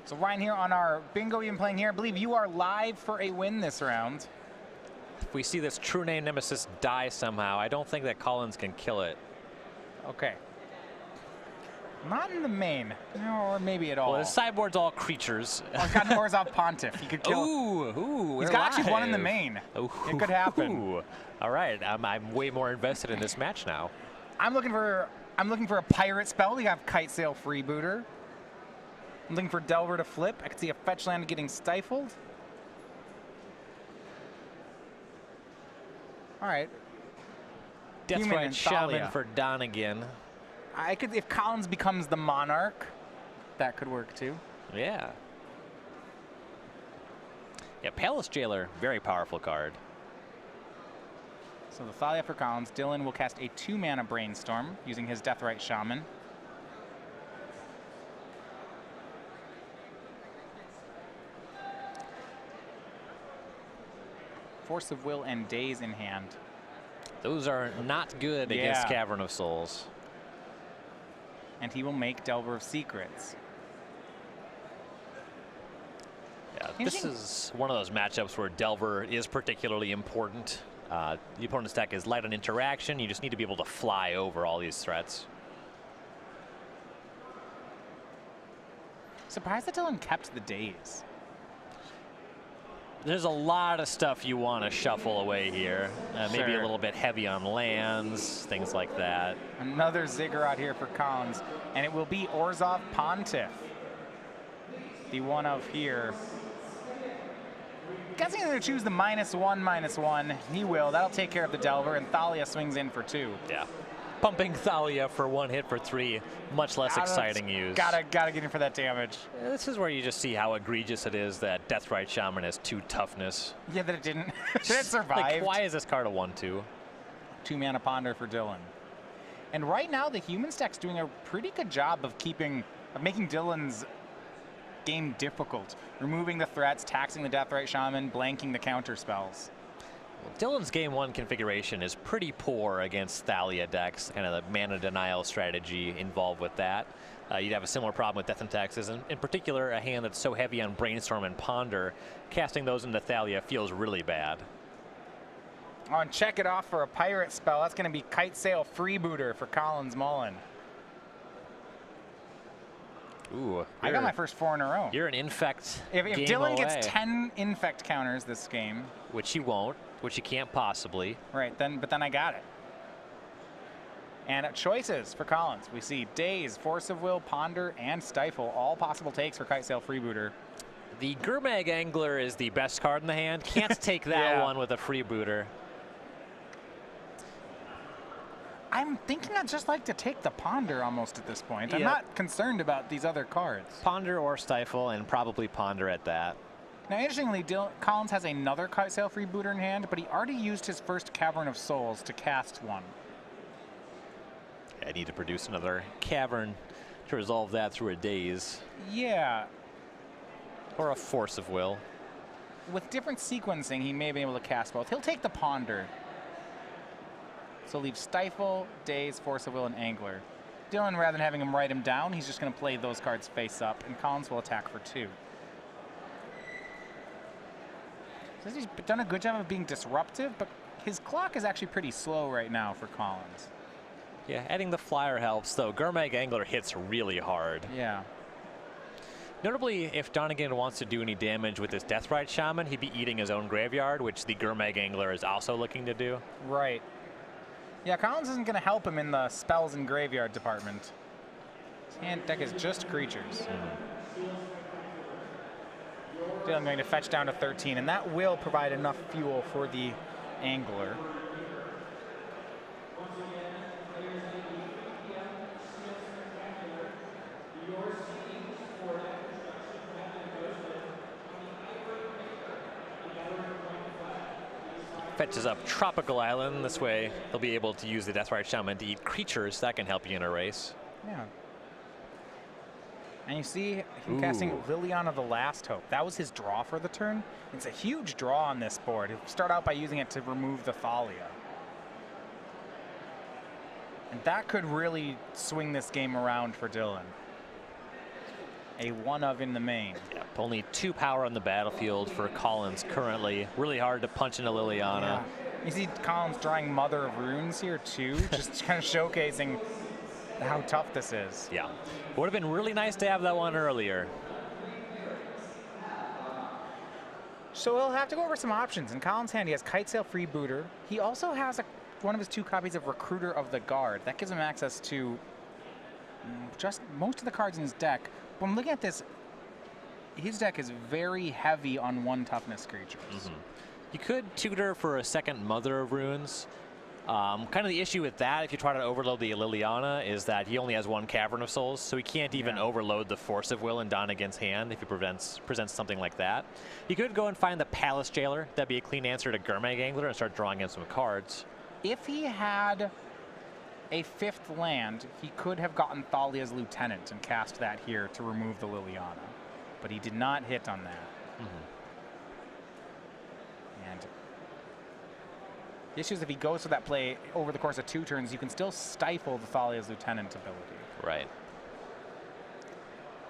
So Ryan here on our bingo we've been playing here. I believe you are live for a win this round. If we see this true name nemesis die somehow, I don't think that Collins can kill it. Okay. Not in the main, or maybe at all. Well, his sideboard's all creatures. Oh, he's got Orzhov Pontiff. He could kill. Ooh, he's got actually one in the main. Ooh, it could happen. All right, I'm way more invested in this match now. I'm looking for a pirate spell. We have Kite Sail Freebooter. I'm looking for Delver to flip. I could see a fetch land getting stifled. All right. Deathrite Shaman for Donegan. I could, if Collins becomes the Monarch, that could work too. Yeah. Yeah, Palace Jailer, very powerful card. So the Thalia for Collins. Dylan will cast a 2-mana Brainstorm using his Deathrite Shaman. Force of Will and Daze in hand. Those are not good against Cavern of Souls. And he will make Delver of Secrets. Yeah, this is one of those matchups where Delver is particularly important. The opponent's deck is light on interaction. You just need to be able to fly over all these threats. Surprised that Dylan kept the Daze. There's a lot of stuff you want to shuffle away here. Maybe a little bit heavy on lands, things like that. Another Ziggurat here for Collins, and it will be Orzhov Pontiff. The one of here. Guessing they're going to choose the -1/-1. He will. That'll take care of the Delver, and Thalia swings in for 2. Yeah. Pumping Thalia for 1 hit for 3, much less exciting use. Gotta get in for that damage. This is where you just see how egregious it is that Deathrite Shaman has 2 toughness. Yeah, that it didn't. That it survived. Like, why is this card a 1/2? 2-mana Ponder for Dylan. And right now, the human stack's doing a pretty good job of making Dylan's game difficult, removing the threats, taxing the Deathrite Shaman, blanking the counter spells. Dylan's game 1 configuration is pretty poor against Thalia decks, kind of the mana denial strategy involved with that. You'd have a similar problem with Death and Taxes, and in particular, a hand that's so heavy on Brainstorm and Ponder, casting those into Thalia feels really bad. Oh, and check it off for a pirate spell. That's going to be Kite Sail Freebooter for Collins Mullen. Ooh, I got my first 4 in a row. You're an infect. If Dylan gets 10 infect counters this game, which he won't, which he can't possibly. Right, but then I got it. And choices for Collins. We see Daze, Force of Will, Ponder, and Stifle. All possible takes for Kite Sail Freebooter. The Gurmag Angler is the best card in the hand. Can't take that one with a Freebooter. I'm thinking I'd just like to take the Ponder almost at this point. I'm not concerned about these other cards. Ponder or Stifle, and probably Ponder at that. Now, interestingly, Collins has another Kite Sail Freebooter in hand, but he already used his first Cavern of Souls to cast one. I need to produce another Cavern to resolve that through a Daze. Yeah. Or a Force of Will. With different sequencing, he may be able to cast both. He'll take the Ponder. So leave Stifle, Daze, Force of Will, and Angler. Dylan, rather than having him write him down, he's just going to play those cards face up, and Collins will attack for 2. So he's done a good job of being disruptive, but his clock is actually pretty slow right now for Collins. Yeah, adding the flyer helps, though. Gurmag Angler hits really hard. Yeah. Notably, if Donegan wants to do any damage with his Deathrite Shaman, he'd be eating his own graveyard, which the Gurmag Angler is also looking to do. Right. Yeah, Collins isn't going to help him in the spells and graveyard department. His hand deck is just creatures. I'm going to fetch down to 13, and that will provide enough fuel for the Angler. Fetches up Tropical Island. This way, he'll be able to use the Deathrite Shaman to eat creatures. That can help you in a race. Yeah. And you see him casting Liliana the Last Hope. That was his draw for the turn. It's a huge draw on this board. He'll start out by using it to remove the Thalia. And that could really swing this game around for Dylan. A one of in the main. Yep. Only 2 power on the battlefield for Collins currently. Really hard to punch into Liliana. Yeah. You see Collins drawing Mother of Runes here too, just kind of showcasing how tough this is. Yeah. Would have been really nice to have that one earlier. So we'll have to go over some options. In Collins' hand, he has Kitesail Freebooter. He also has one of his 2 copies of Recruiter of the Guard. That gives him access to just most of the cards in his deck. But I'm looking at this, his deck is very heavy on 1 toughness creatures. You could tutor for a second Mother of Runes. Kind of the issue with that, if you try to overload the Liliana, is that he only has 1 Cavern of Souls, so he can't even overload the Force of Will in Donegan's hand if he presents something like that. You could go and find the Palace Jailer. That'd be a clean answer to Gurmag Angler and start drawing in some cards. If he had a 5th land, he could have gotten Thalia's Lieutenant and cast that here to remove the Liliana. But he did not hit on that. And the issue is if he goes for that play over the course of 2 turns, you can still stifle the Thalia's Lieutenant ability. Right.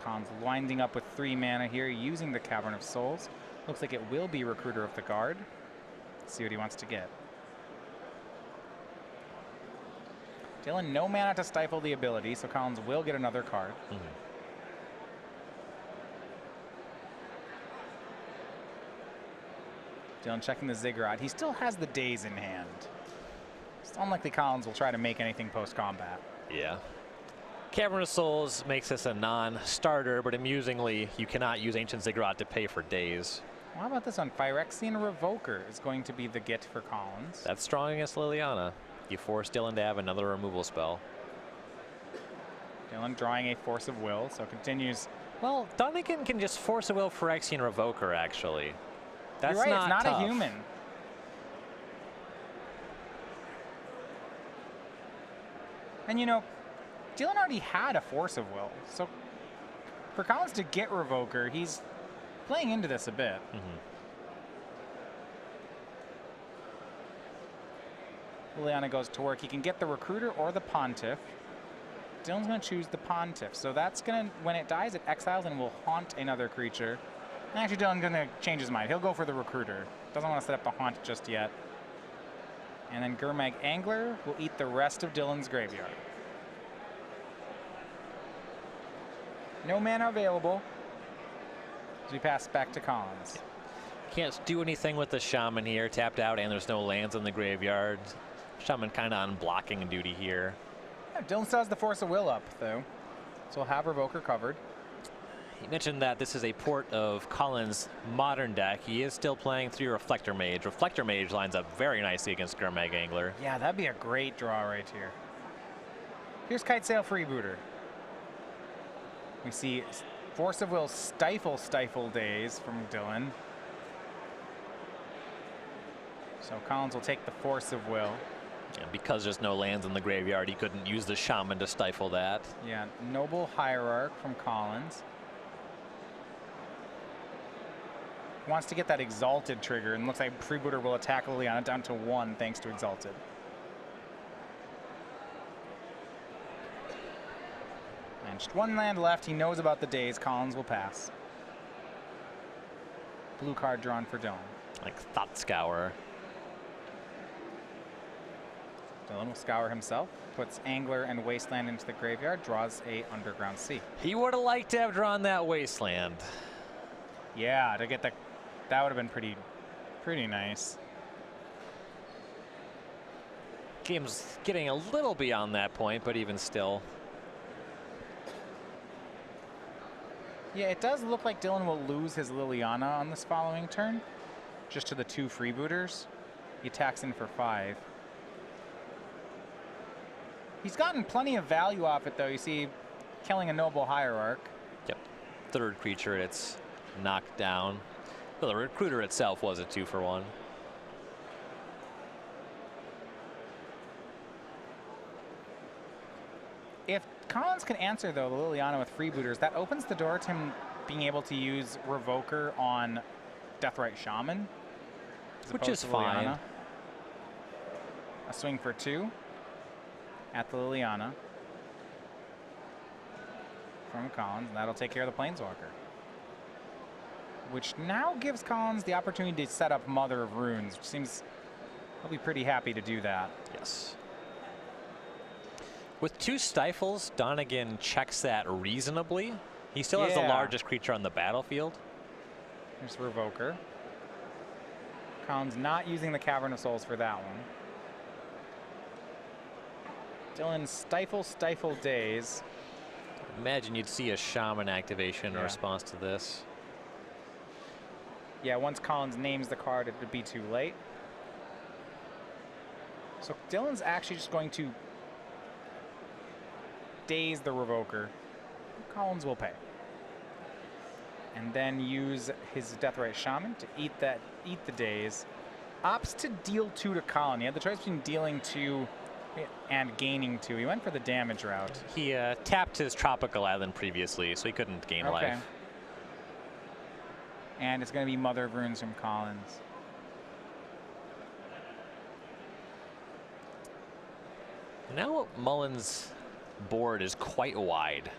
Khan's winding up with 3 mana here, using the Cavern of Souls. Looks like it will be Recruiter of the Guard. Let's see what he wants to get. Dylan, no mana to stifle the ability, so Collins will get another card. Dylan checking the Ziggurat. He still has the Daze in hand. It's unlikely Collins will try to make anything post-combat. Yeah. Cavern of Souls makes this a non-starter, but amusingly, you cannot use Ancient Ziggurat to pay for Daze. Well, how about this one? Phyrexian Revoker is going to be the get for Collins. That's strong against Liliana. You force Dylan to have another removal spell. Dylan drawing a Force of Will, so continues. Well, Donegan can just force a will Phyrexian Revoker, actually. That's You're right, it's not tough. a human. And you know, Dylan already had a Force of Will, so for Collins to get Revoker, he's playing into this a bit. Liliana goes to work. He can get the Recruiter or the Pontiff. Dylan's going to choose the Pontiff. So that's going to, when it dies, it exiles and will haunt another creature. And actually, Dylan's going to change his mind. He'll go for the Recruiter. Doesn't want to set up the haunt just yet. And then Gurmag Angler will eat the rest of Dylan's graveyard. No mana available. As we pass back to Collins. Can't do anything with the Shaman here. Tapped out, and there's no lands in the graveyard. Shaman kind of on blocking duty here. Yeah, Dylan still has the Force of Will up, though. So we'll have Revoker covered. He mentioned that this is a port of Collins' modern deck. He is still playing through Reflector Mage. Reflector Mage lines up very nicely against Gurmag Angler. Yeah, that'd be a great draw right here. Here's Kitesail Freebooter. We see Force of Will Stifle Daze from Dylan. So Collins will take the Force of Will. And because there's no lands in the graveyard, he couldn't use the Shaman to stifle that. Yeah, Noble Hierarch from Collins. Wants to get that Exalted trigger, and looks like Freebooter will attack Liliana down to 1 thanks to Exalted. And just 1 land left. He knows about the Daze. Collins will pass. Blue card drawn for Dylan. Like Thought Scour. Dylan will scour himself, puts Angler and Wasteland into the graveyard, draws a Underground Sea. He would have liked to have drawn that Wasteland. Yeah, to get that would have been pretty nice. Game's getting a little beyond that point, but even still. Yeah, it does look like Dylan will lose his Liliana on this following turn, just to the 2 freebooters. He attacks in for 5. He's gotten plenty of value off it, though. You see, killing a Noble Hierarch. Yep. 3rd creature, it's knocked down. Well, the Recruiter itself was a 2-for-1. If Collins can answer, though, the Liliana with freebooters, that opens the door to him being able to use Revoker on Deathrite Shaman. Which is fine. Liliana. A swing for 2 at the Liliana. from Collins, and that'll take care of the Planeswalker. Which now gives Collins the opportunity to set up Mother of Runes, which seems he'll be pretty happy to do that. Yes. With 2 Stifles, Donegan checks that reasonably. He still has the largest creature on the battlefield. There's Revoker. Collins not using the Cavern of Souls for that one. Dylan, Stifle Daze. Imagine you'd see a Shaman activation in response to this. Yeah, once Collins names the card, it would be too late. So Dylan's actually just going to daze the Revoker. Collins will pay. And then use his Deathrite Shaman to eat the daze. Opts to deal 2 to Colin. He had the choice between dealing 2 and gaining 2. He went for the damage route. He tapped his Tropical Island previously, so he couldn't gain life. And it's going to be Mother of Runes from Collins. Now Mullen's board is quite wide.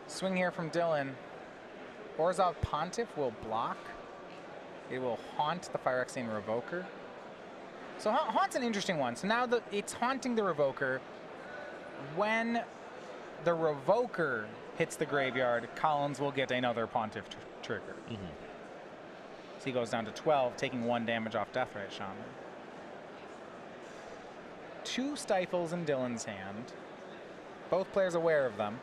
Swing here from Dylan. Orzhov Pontiff will block. It will haunt the Phyrexian Revoker. So Haunt's an interesting one. So now it's haunting the Revoker. When the Revoker hits the graveyard, Collins will get another Pontiff trigger. So he goes down to 12, taking 1 damage off Deathrite Shaman. 2 Stifles in Dylan's hand. Both players aware of them.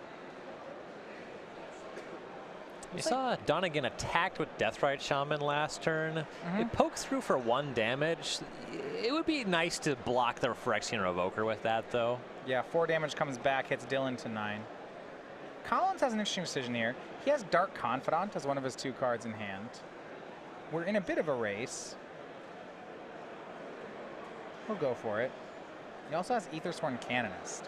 You saw Donegan attacked with Deathrite Shaman last turn. It poked through for 1 damage. It would be nice to block the Phyrexian Revoker with that, though. Yeah, 4 damage comes back, hits Dylan to 9. Collins has an interesting decision here. He has Dark Confidant as one of his 2 cards in hand. We're in a bit of a race. We'll go for it. He also has Aethersworn Canonist.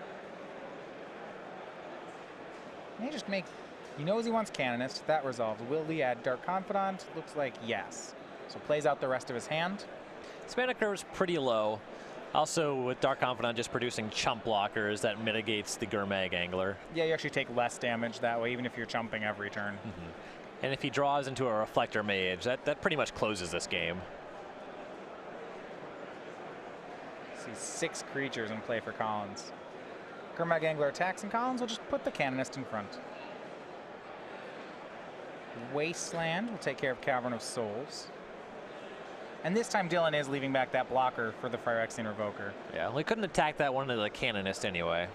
May just make... He knows he wants Canonist. That resolves. Will he add Dark Confidant? Looks like yes. So plays out the rest of his hand. His mana curve is pretty low. Also, with Dark Confidant just producing chump blockers, that mitigates the Gurmag Angler. Yeah, you actually take less damage that way, even if you're chumping every turn. And if he draws into a Reflector Mage, that pretty much closes this game. See 6 creatures in play for Collins. Gurmag Angler attacks, and Collins will just put the Canonist in front. Wasteland will take care of Cavern of Souls. And this time Dylan is leaving back that blocker for the Phyrexian Revoker. Yeah, well, he couldn't attack that one of the Canonist anyway.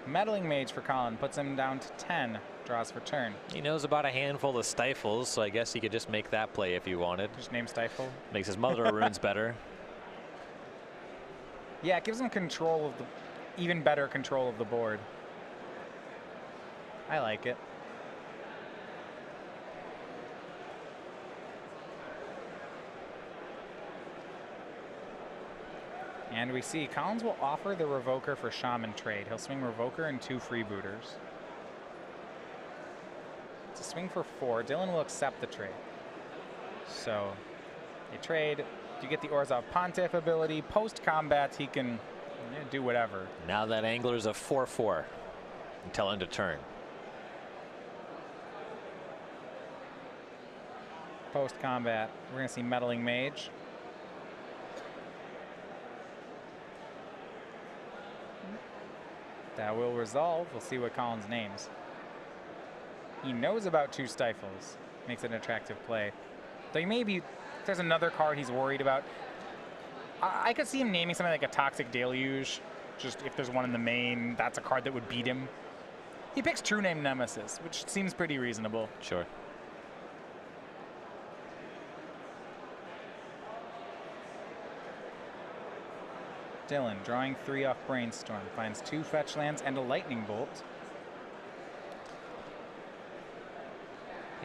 Meddling Mage for Colin puts him down to 10. Draws for turn. He knows about a handful of Stifles, so I guess he could just make that play if he wanted. Just name Stifle. Makes his Mother of Runes better. Yeah, it gives him control of the... even better control of the board. I like it. And we see Collins will offer the Revoker for Shaman trade. He'll swing Revoker and 2 freebooters. It's a swing for 4. Dylan will accept the trade. So they trade. You get the Orzhov Pontiff ability. Post-combat, he can do whatever. Now that Angler's a 4/4 until end of turn. Post-combat, we're going to see Meddling Mage. That will resolve. We'll see what Collins names. He knows about 2 Stifles. Makes it an attractive play. Though he may be... There's another card he's worried about. I could see him naming something like a Toxic Deluge. Just if there's one in the main, that's a card that would beat him. He picks True Name Nemesis, which seems pretty reasonable. Sure. Dylan, drawing 3 off Brainstorm, finds 2 fetch lands and a Lightning Bolt.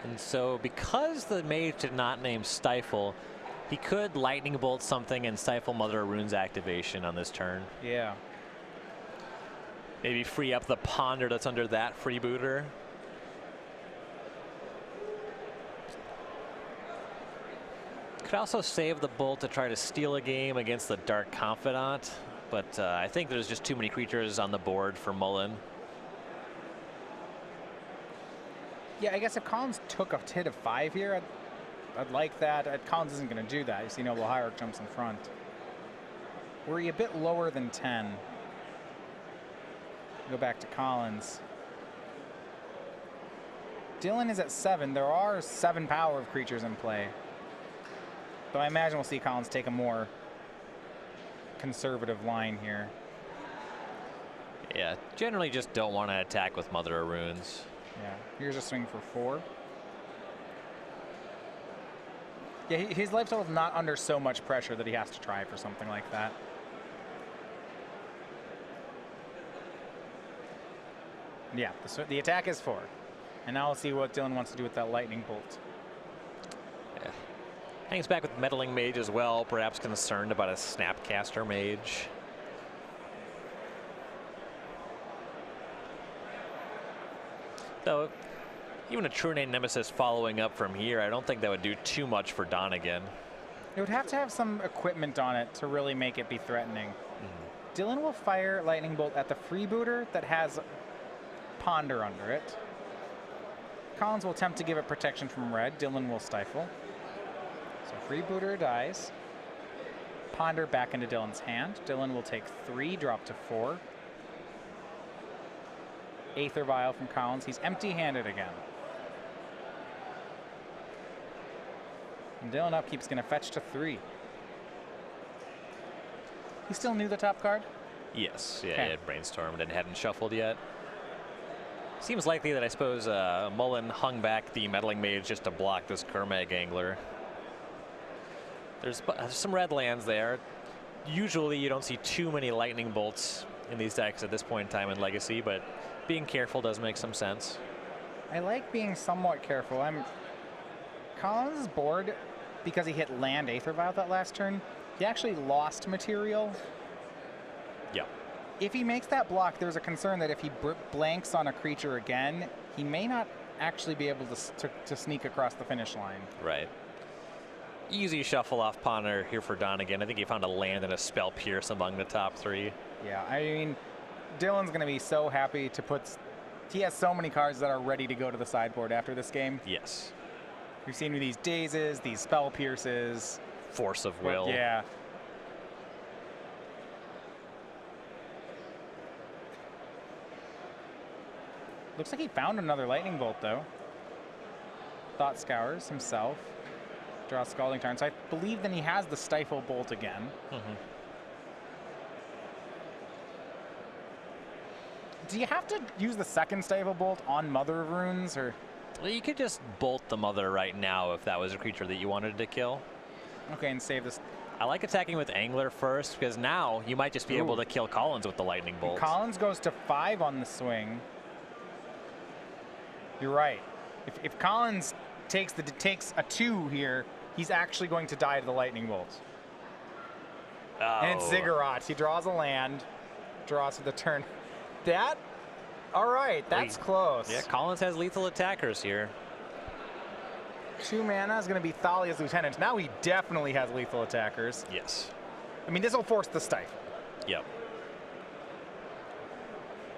And so because the Mage did not name Stifle, he could Lightning Bolt something and stifle Mother of Runes activation on this turn. Yeah. Maybe free up the Ponder that's under that freebooter. Could also save the Bolt to try to steal a game against the Dark Confidant, but I think there's just too many creatures on the board for Mullen. Yeah, I guess if Collins took a hit of 5 here, I'd like that. Collins isn't going to do that. You see Noble Hierarch jumps in front. Were he a bit lower than 10? Go back to Collins. Dylan is at 7. There are 7 power of creatures in play. But I imagine we'll see Collins take a more conservative line here. Yeah, generally just don't want to attack with Mother of Runes. Yeah, here's a swing for 4. Yeah, his life total is not under so much pressure that he has to try for something like that. Yeah, the attack is 4. And now we'll see what Dylan wants to do with that lightning bolt. Yeah. Hangs back with Meddling Mage as well, perhaps concerned about a Snapcaster Mage. Though, even a True Name Nemesis following up from here, I don't think that would do too much for Donegan. It would have to have some equipment on it to really make it be threatening. Dylan will fire lightning bolt at the freebooter that has Ponder under it. Collins will attempt to give it protection from red. Dylan will stifle. So freebooter dies. Ponder back into Dylan's hand. Dylan will take 3, drop to 4. Aether Vial from Collins. He's empty-handed again. And Dylan upkeep's going to fetch to 3. He still knew the top card? Yes, yeah, Okay. he had brainstormed and hadn't shuffled yet. Seems likely that I suppose Mullen hung back the Meddling Mage just to block this Kermag Angler. There's some red lands there. Usually you don't see too many lightning bolts in these decks at this point in time in Legacy, but being careful does make some sense. I like being somewhat careful. Collins is bored because he hit land Aether Vial that last turn. He actually lost material. Yeah. If he makes that block, there's a concern that if he blanks on a creature again, he may not actually be able to sneak across the finish line. Right. Easy shuffle off Ponder here for Donegan. I think he found a land and a Spell Pierce among the top 3. Yeah, I mean, Dylan's going to be so happy to put... He has so many cards that are ready to go to the sideboard after this game. Yes. We've seen these Dazes, these Spell Pierces. Force of Will. Yeah. Looks like he found another lightning bolt, though. Thought Scours himself. Draws Scalding Tarn. So I believe then he has the Stifle Bolt again. Do you have to use the second Stifle Bolt on Mother of Runes, or? Well, you could just bolt the Mother right now if that was a creature that you wanted to kill. Okay, and save this. I like attacking with Angler first because now you might just be able to kill Collins with the lightning bolt. Collins goes to 5 on the swing. You're right. If Collins takes a 2 here, he's actually going to die to the lightning bolt. Oh. And it's Ziggurat. He draws a land, draws to the turn. That? All right, that's close. Yeah, Collins has lethal attackers here. 2 mana is going to be Thalia's Lieutenant. Now he definitely has lethal attackers. Yes. I mean, this will force the Stifle. Yep.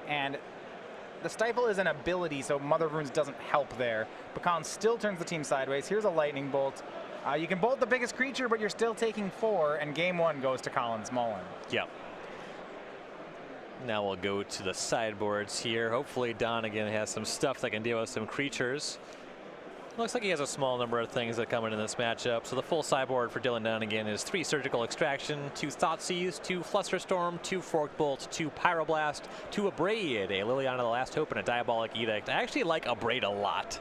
And the Stifle is an ability, so Mother of Runes doesn't help there. But Collins still turns the team sideways. Here's a lightning bolt. You can bolt the biggest creature, but you're still taking 4, and game 1 goes to Collins Mullen. Yep. Now we'll go to the sideboards here. Hopefully Donegan has some stuff that can deal with some creatures. Looks like he has a small number of things that come in this matchup. So the full sideboard for Dylan Donegan is 3 Surgical Extraction, 2 Thoughtseize, 2 Flusterstorm, 2 Forkbolt, 2 Pyroblast, 2 Abrade, a Liliana the Last Hope, and a Diabolic Edict. I actually like Abrade a lot.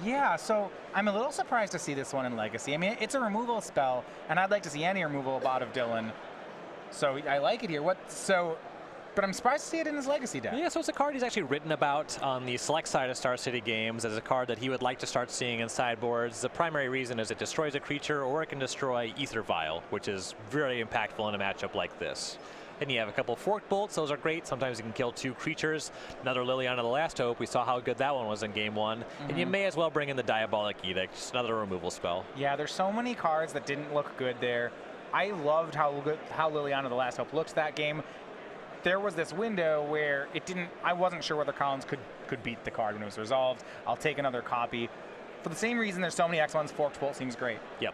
Yeah, so I'm a little surprised to see this one in Legacy. I mean, it's a removal spell, and I'd like to see any removal out of Dylan. So I like it here. But I'm surprised to see it in his Legacy deck. Yeah, so it's a card he's actually written about on the select side of Star City Games as a card that he would like to start seeing in sideboards. The primary reason is it destroys a creature or it can destroy Aether Vial, which is very impactful in a matchup like this. And you have a couple forked bolts. Those are great. Sometimes you can kill 2 creatures. Another Liliana the Last Hope. We saw how good that one was in game 1. And you may as well bring in the Diabolic Edict, just another removal spell. Yeah, there's so many cards that didn't look good there. I loved how Liliana the Last Hope looked that game. There was this window where it didn't. I wasn't sure whether Collins could beat the card when it was resolved. I'll take another copy. For the same reason, there's so many X1s. Forked Bolt seems great. Yep.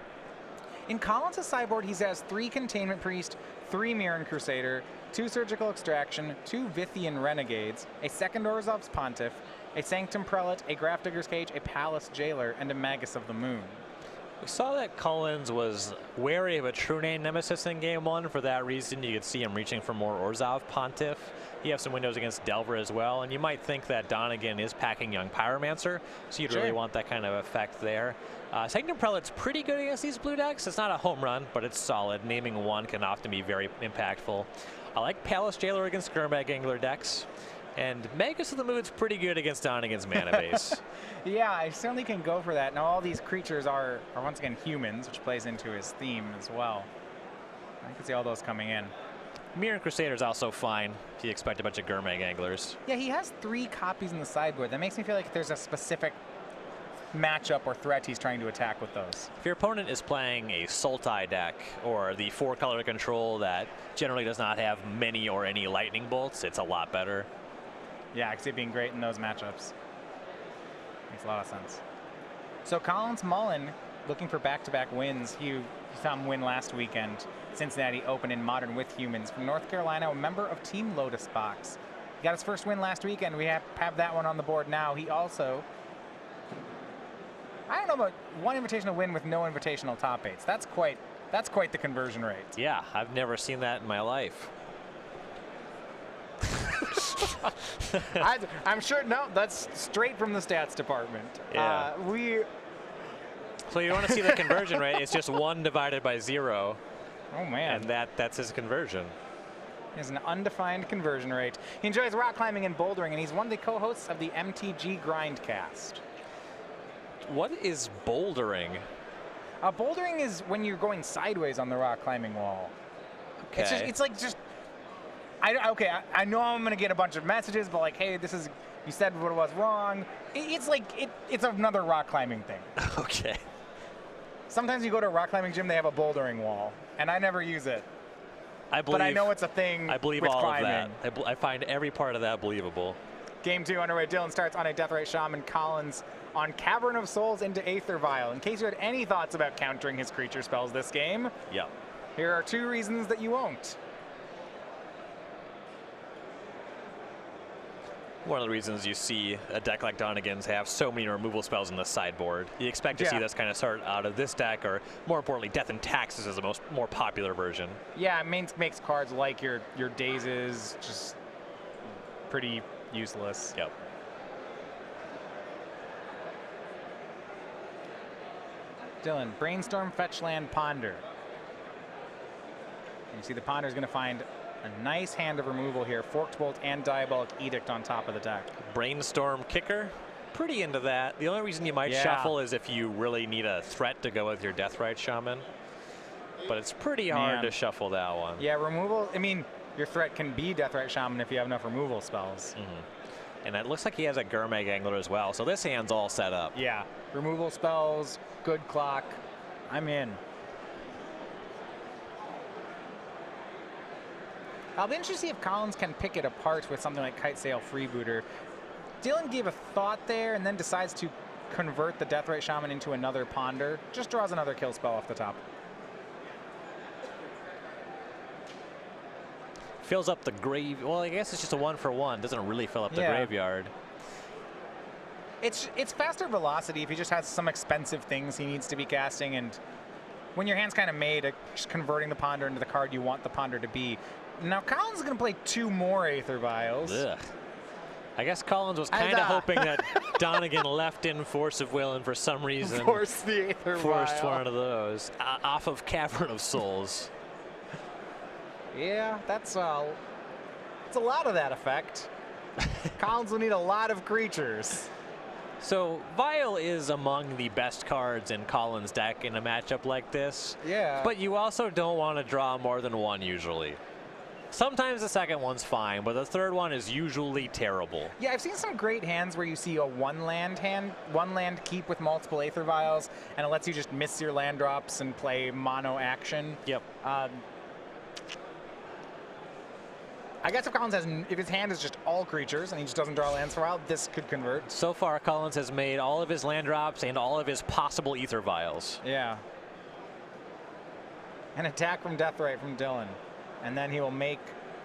In Collins' sideboard, he has 3 Containment Priest, 3 Mirran Crusader, 2 Surgical Extraction, 2 Vithian Renegades, a second Orzhov's Pontiff, a Sanctum Prelate, a Grafdigger's Cage, a Palace Jailer, and a Magus of the Moon. We saw that Collins was wary of a True Name Nemesis in game 1. For that reason, you could see him reaching for more Orzhov Pontiff. You have some windows against Delver as well, and you might think that Donegan is packing Young Pyromancer, so you'd really want that kind of effect there. Sanctum Prelate's pretty good against these blue decks. It's not a home run, but it's solid. Naming 1 can often be very impactful. I like Palace Jailer against Gurmag Angler decks. And Magus of the Moon's pretty good against Donegan's mana base. Yeah, I certainly can go for that. Now, all these creatures are once again humans, which plays into his theme as well. I can see all those coming in. Mirran Crusader's also fine if you expect a bunch of Gurmag Anglers. Yeah, he has 3 copies in the sideboard. That makes me feel like there's a specific matchup or threat he's trying to attack with those. If your opponent is playing a Sultai deck or the 4-color control that generally does not have many or any lightning bolts, it's a lot better. Yeah, I can see it being great in those matchups. Makes a lot of sense. So Collins Mullen looking for back-to-back wins. You saw him win last weekend. Cincinnati Open in Modern with Humans. From North Carolina, a member of Team Lotus Box. He got his first win last weekend. We have that one on the board now. He also, I don't know about 1 invitational win with no invitational top 8s. That's quite the conversion rate. Yeah, I've never seen that in my life. I'm sure, no, that's straight from the stats department. Yeah. So you want to see the conversion rate? It's just 1 divided by 0. Oh, man. And that's his conversion. There's an undefined conversion rate. He enjoys rock climbing and bouldering, and he's one of the co-hosts of the MTG Grindcast. What is bouldering? Bouldering is when you're going sideways on the rock climbing wall. Okay. It's like I know I'm going to get a bunch of messages, but like, hey, you said what was wrong. It's another rock climbing thing. Okay. Sometimes you go to a rock climbing gym, they have a bouldering wall, and I never use it. But I know it's a thing. I believe with all climbing. of that. I find every part of that believable. Game 2 underway. Dylan starts on a Deathrite Shaman. Collins on Cavern of Souls into Aether Vial. In case you had any thoughts about countering his creature spells this game, Yep. here are 2 reasons that you won't. One of the reasons you see a deck like Donegan's have so many removal spells in the sideboard. You expect to see this kind of start out of this deck, or more importantly, Death and Taxes is the more popular version. Yeah, it makes cards like your Dazes just pretty useless. Yep. Dylan, Brainstorm, Fetchland, Ponder. And you see the Ponder is going to find a nice hand of removal here. Forked Bolt and Diabolic Edict on top of the deck. Brainstorm Kicker, pretty into that. The only reason you might shuffle is if you really need a threat to go with your Deathrite Shaman. But it's pretty hard to shuffle that one. Yeah, removal, I mean, your threat can be Deathrite Shaman if you have enough removal spells. And it looks like he has a Gurmag Angler as well, so this hand's all set up. Yeah, removal spells, good clock. I'm in. I'll be interested to see if Collins can pick it apart with something like Kite Sail Freebooter. Dylan gave a thought there and then decides to convert the Deathrite Shaman into another Ponder. Just draws another kill spell off the top. Fills up the grave. Well, I guess it's just a 1-for-1. Doesn't really fill up the graveyard. It's faster velocity if he just has some expensive things he needs to be casting, and when your hand's kind of made, just converting the Ponder into the card you want the Ponder to be. Now Collins is going to play 2 more Aether Vials. Ugh. I guess Collins was kind of hoping that Donegan left in Force of Will and for some reason forced the Aether forced Vial. one of those off of Cavern of Souls. Yeah, it's a lot of that effect. Collins will need a lot of creatures. So Vial is among the best cards in Collins' deck in a matchup like this. Yeah. But you also don't want to draw more than 1 usually. Sometimes the second one's fine, but the third one is usually terrible. Yeah, I've seen some great hands where you see a one land keep with multiple Aether Vials, and it lets you just miss your land drops and play mono action. Yep. I guess if his hand is just all creatures and he just doesn't draw lands for a while, this could convert. So far, Collins has made all of his land drops and all of his possible Aether Vials. Yeah. An attack from Deathrite from Dylan. And then he will make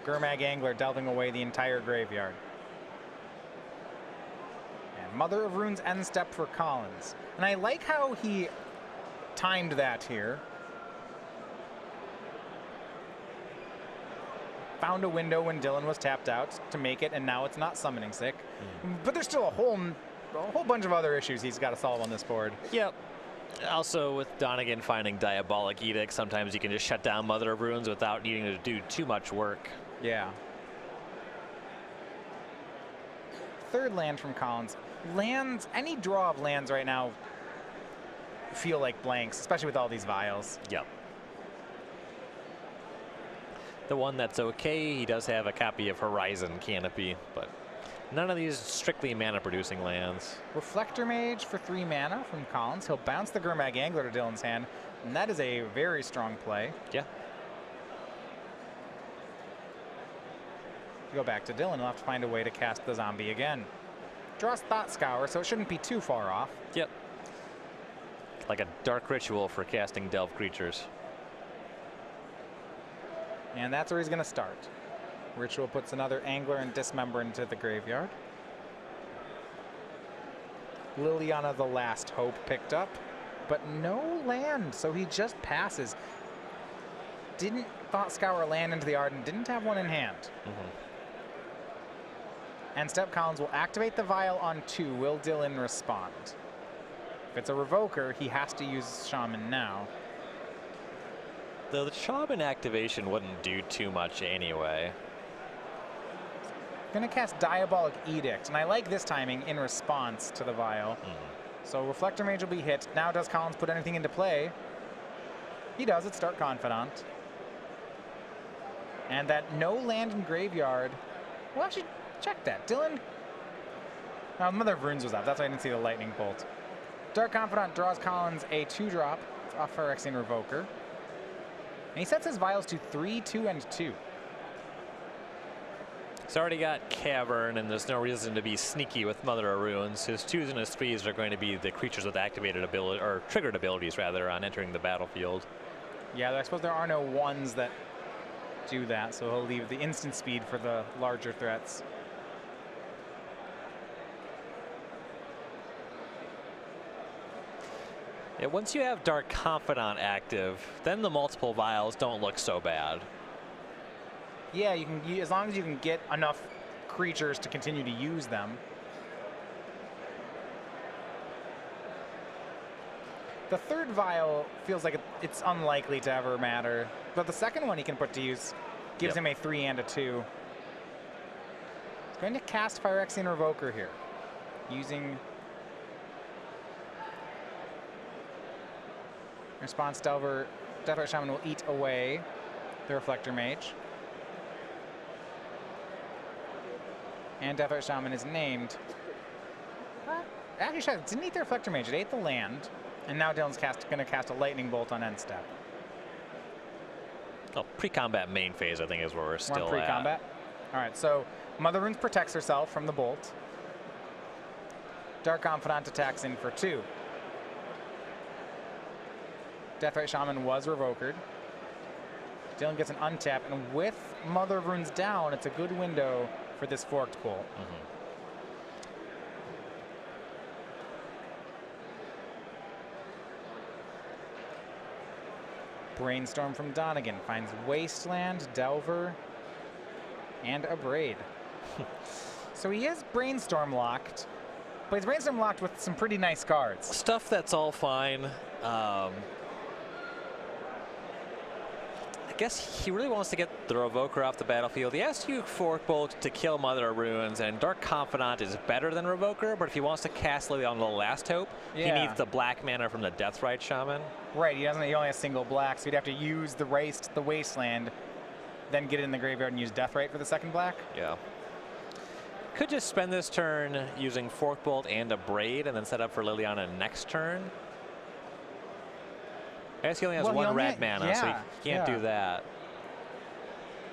Gurmag Angler, delving away the entire graveyard. And Mother of Runes end step for Collins. And I like how he timed that here. Found a window when Dylan was tapped out to make it, and now it's not summoning sick. But there's still a whole bunch of other issues he's got to solve on this board. Yep. Also, with Donegan finding Diabolic Edict, sometimes you can just shut down Mother of Runes without needing to do too much work. Yeah. Third land from Collins. Lands, any draw of lands right now feel like blanks, especially with all these vials. Yep. The one that's okay, he does have a copy of Horizon Canopy, but none of these strictly mana-producing lands. Reflector Mage for 3 mana from Collins. He'll bounce the Gurmag Angler to Dylan's hand, and that is a very strong play. Yeah. Go back to Dylan, he'll have to find a way to cast the zombie again. Draws Thought Scour, so it shouldn't be too far off. Yep. Like a dark ritual for casting Delve creatures. And that's where he's going to start. Ritual puts another Angler and Dismember into the graveyard. Liliana the Last Hope picked up, but no land, so he just passes. Didn't Thought Scour land into the Arden, didn't have one in hand. And Step Collins will activate the vial on 2. Will Dylan respond? If it's a Revoker, he has to use Shaman now. Though the Shaman activation wouldn't do too much anyway. Gonna cast Diabolic Edict, and I like this timing in response to the vial. So Reflector Mage will be hit. Now does Collins put anything into play? He does. It's Dark Confidant. And that no land in graveyard. Well, actually, check that. Dylan. Oh, Mother of Runes was up. That's why I didn't see the Lightning Bolt. Dark Confidant draws Collins a 2-drop off Phyrexian Revoker. And he sets his vials to 3, 2, and 2. He's already got Cavern, and there's no reason to be sneaky with Mother of Runes. His 2s and his 3s are going to be the creatures with activated ability, or triggered abilities rather, on entering the battlefield. Yeah, I suppose there are no 1s that do that, so he'll leave the instant speed for the larger threats. Yeah, once you have Dark Confidant active, then the multiple vials don't look so bad. Yeah, as long as you can get enough creatures to continue to use them. The third vial feels like it's unlikely to ever matter, but the second one he can put to use gives him a 3 and a 2. He's going to cast Phyrexian Revoker here, using response Delver. Deathrite Shaman will eat away the Reflector Mage. And Deathrite Shaman is named. Actually, it didn't eat the Reflector Mage. It ate the land. And now Dylan's going to cast a Lightning Bolt on end step. Oh, pre-combat main phase, I think, is where we're still at. Pre-combat. All right, so Mother Runes protects herself from the bolt. Dark Confidant attacks in for 2. Deathrite Shaman was revokered. Dylan gets an untap, and with Mother of Runes down, it's a good window for this forked bolt. Brainstorm from Donegan finds Wasteland, Delver, and a Braid. So he is Brainstorm locked, but he's Brainstorm locked with some pretty nice cards. Stuff that's all fine. I guess he really wants to get the Revoker off the battlefield. He has to use Fork Bolt to kill Mother of Runes, and Dark Confidant is better than Revoker, but if he wants to cast Lily on the Last Hope, he needs the black mana from the Deathrite Shaman. Right, he only has single black, so he'd have to use the Wasteland then get it in the graveyard and use Deathrite for the second black. Yeah. Could just spend this turn using Fork Bolt and a Braid and then set up for Liliana next turn. I guess he only has one red mana, so he can't do that.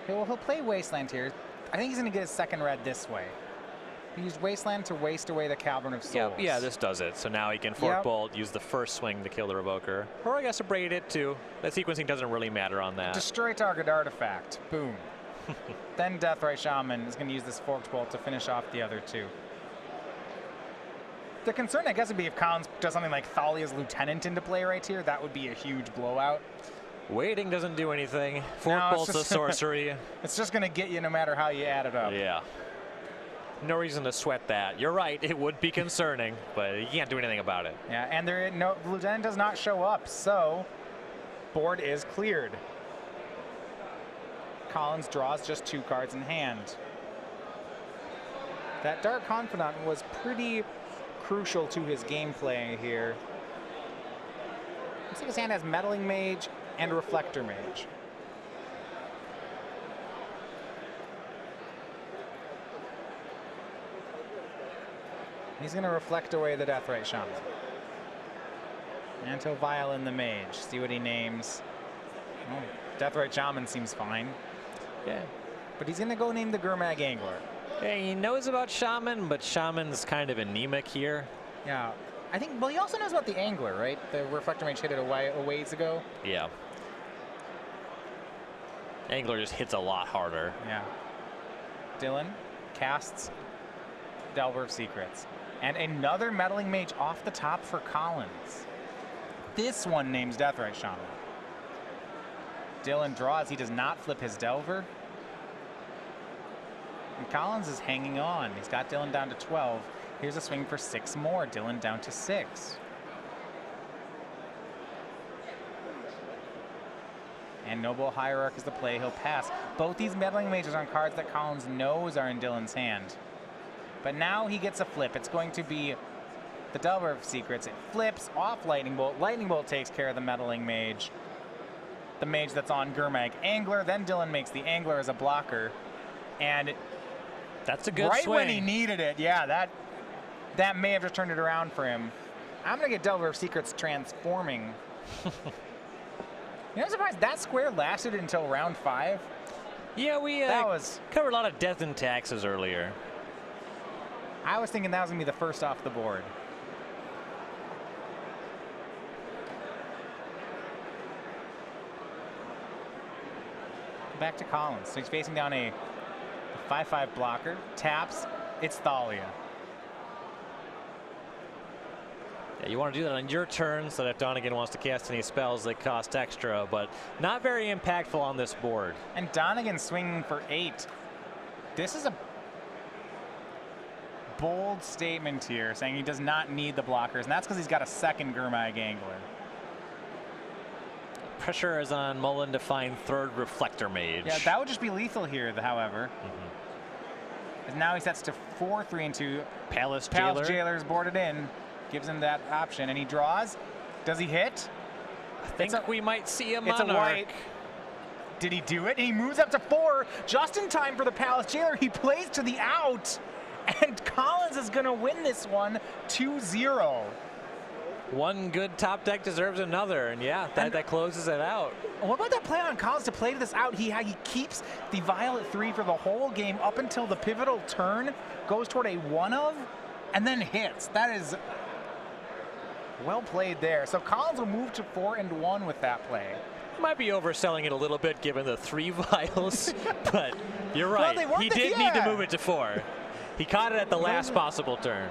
Well, he'll play Wasteland here. I think he's going to get his second red this way. He used Wasteland to waste away the Cavern of Souls. Yeah, this does it. So now he can Fork Bolt, use the first swing to kill the Revoker. Or I guess a Braid it too. That sequencing doesn't really matter on that. Destroy target artifact. Boom. Then Deathrite Shaman is going to use this Forked Bolt to finish off the other two. The concern, I guess, would be if Collins does something like Thalia's Lieutenant into play right here. That would be a huge blowout. Waiting doesn't do anything. Fork Bolt's a sorcery. It's just going to get you no matter how you add it up. Yeah. No reason to sweat that. You're right, it would be concerning, but you can't do anything about it. Yeah, and the Lieutenant does not show up, so board is cleared. Collins draws just 2 cards in hand. That Dark Confidant was pretty crucial to his gameplay here. Looks like his hand has Meddling Mage and Reflector Mage. He's going to reflect away the Deathrite Shaman. And he'll Violin the Mage. See what he names. Oh, Deathrite Shaman seems fine. Yeah. But he's going to go name the Gurmag Angler. Yeah, he knows about Shaman, but Shaman's kind of anemic here. Yeah. I think, well, he also knows about the Angler, right? The Reflector Mage hit it a ways ago. Yeah. Angler just hits a lot harder. Yeah. Dylan casts Delver of Secrets. And another Meddling Mage off the top for Collins. This one names Deathrite Shaman. Dylan draws. He does not flip his Delver. And Collins is hanging on. He's got Dylan down to 12. Here's a swing for 6 more. Dylan down to 6. And Noble Hierarch is the play. He'll pass. Both these Meddling Mages on cards that Collins knows are in Dylan's hand. But now he gets a flip. It's going to be the Delver of Secrets. It flips off Lightning Bolt. Lightning Bolt takes care of the Meddling Mage. The mage that's on Gurmag Angler. Then Dylan makes the Angler as a blocker. And that's a good right swing. When he needed it, yeah, that may have just turned it around for him. I'm going to get Delver of Secrets transforming. I'm surprised that square lasted until round 5. Yeah, we covered a lot of Death and Taxes earlier. I was thinking that was going to be the first off the board. Back to Collins. So he's facing down a 5/5 blocker. Taps. It's Thalia. Yeah, you want to do that on your turn so that if Donegan wants to cast any spells that cost extra, but not very impactful on this board. And Donegan swinging for 8. This is a bold statement here, saying he does not need the blockers, and that's because he's got a second Gurmag Angler. Pressure is on Mullen to find third Reflector Mage. Yeah, that would just be lethal here, however. And now he sets to 4/3 into Palace Jailer's boarded in. Gives him that option, and he draws. Does he hit? I think we might see a Monarch. It's a white. Did he do it? And he moves up to 4, just in time for the Palace Jailer. He plays to the out, and Collins is going to win this one 2-0. One good top deck deserves another, and yeah, that closes it out. What about that play on Collins to play to this out? He keeps the Violet 3 for the whole game up until the pivotal turn, goes toward a 1-of, and then hits. That is well played there. So Collins will move to 4-1 with that play. Might be overselling it a little bit given the 3 vials, but you're right. Well, he did need to move it to 4. He caught it at the last possible turn.